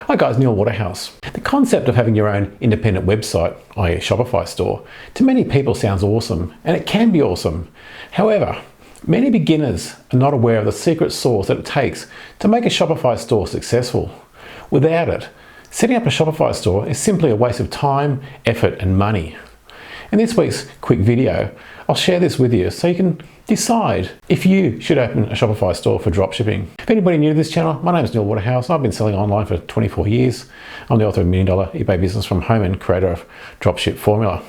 Hi guys, Neil Waterhouse. The concept of having your own independent website, i.e. a Shopify store, to many people sounds awesome, and it can be awesome. However, many beginners are not aware of the secret sauce that it takes to make a Shopify store successful. Without it, setting up a Shopify store is simply a waste of time, effort, and money. In this week's quick video, I'll share this with you so you can decide if you should open a Shopify store for dropshipping. If anybody new to this channel, my name is Neil Waterhouse and I've been selling online for 24 years. I'm the author of $1 Million eBay Business from Home and creator of Dropship Formula.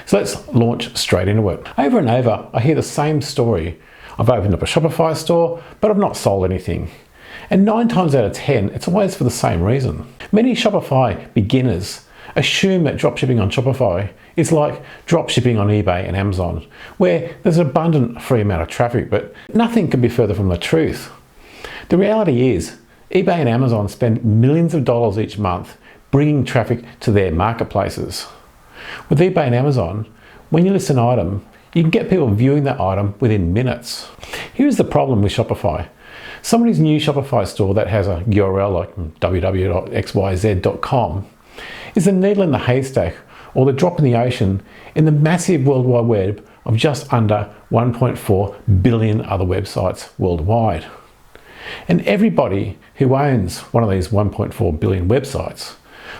So let's launch straight into it. Over and over, I hear the same story. I've opened up a Shopify store, but I've not sold anything. And 9 times out of 10, it's always for the same reason. Many Shopify beginners assume that dropshipping on Shopify is like dropshipping on eBay and Amazon, where there's an abundant free amount of traffic, but nothing could be further from the truth. The reality is, eBay and Amazon spend millions of dollars each month bringing traffic to their marketplaces. With eBay and Amazon, when you list an item, you can get people viewing that item within minutes. Here's the problem with Shopify. Somebody's new Shopify store that has a URL like www.xyz.com is the needle in the haystack or the drop in the ocean in the massive World Wide Web of just under 1.4 billion other websites worldwide. And everybody who owns one of these 1.4 billion websites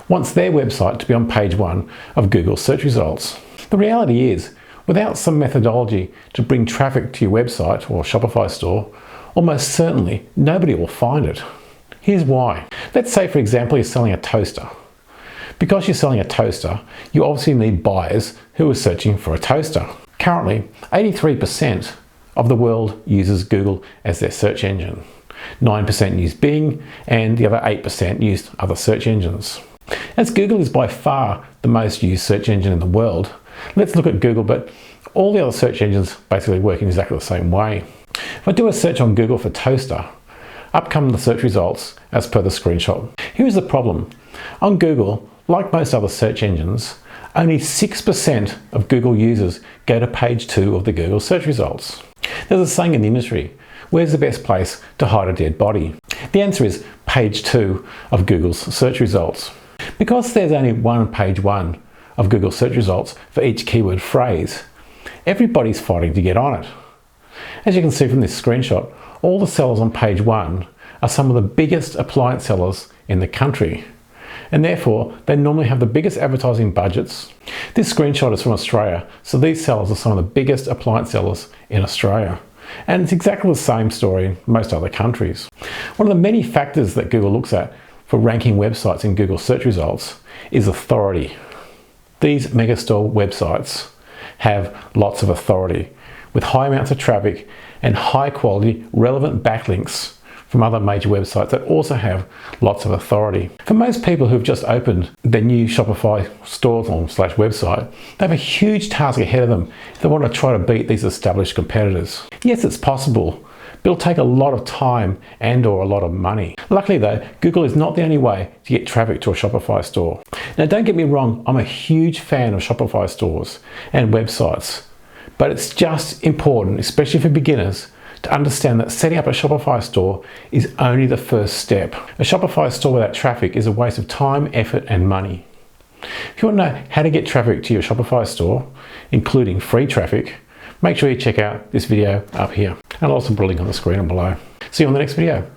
wants their website to be on page 1 of Google search results. The reality is, without some methodology to bring traffic to your website or Shopify store, almost certainly nobody will find it. Here's why. Let's say, for example, you're selling a toaster. Because you're selling a toaster, you obviously need buyers who are searching for a toaster. Currently, 83% of the world uses Google as their search engine. 9% use Bing, and the other 8% use other search engines. As Google is by far the most used search engine in the world, let's look at Google, but all the other search engines basically work in exactly the same way. If I do a search on Google for toaster, up come the search results as per the screenshot. Here's the problem. On Google, like most other search engines, only 6% of Google users go to page 2 of the Google search results. There's a saying in the industry, where's the best place to hide a dead body? The answer is page 2 of Google's search results. Because there's only one page 1 of Google search results for each keyword phrase, everybody's fighting to get on it. As you can see from this screenshot, all the sellers on page 1 are some of the biggest appliance sellers in the country. And therefore, they normally have the biggest advertising budgets. This screenshot is from Australia, so these sellers are some of the biggest appliance sellers in Australia. And it's exactly the same story in most other countries. One of the many factors that Google looks at for ranking websites in Google search results is authority. These megastore websites have lots of authority, with high amounts of traffic and high quality, relevant backlinks from other major websites that also have lots of authority. For most people who've just opened their new Shopify stores or / website, they have a huge task ahead of them if they want to try to beat these established competitors. Yes, it's possible, but it'll take a lot of time and or a lot of money. Luckily though, Google is not the only way to get traffic to a Shopify store. Now don't get me wrong, I'm a huge fan of Shopify stores and websites, but it's just important, especially for beginners, to understand that setting up a Shopify store is only the first step. A Shopify store without traffic is a waste of time, effort, and money. If you want to know how to get traffic to your Shopify store, including free traffic, make sure you check out this video up here. And I'll also put a link on the screen and below. See you on the next video.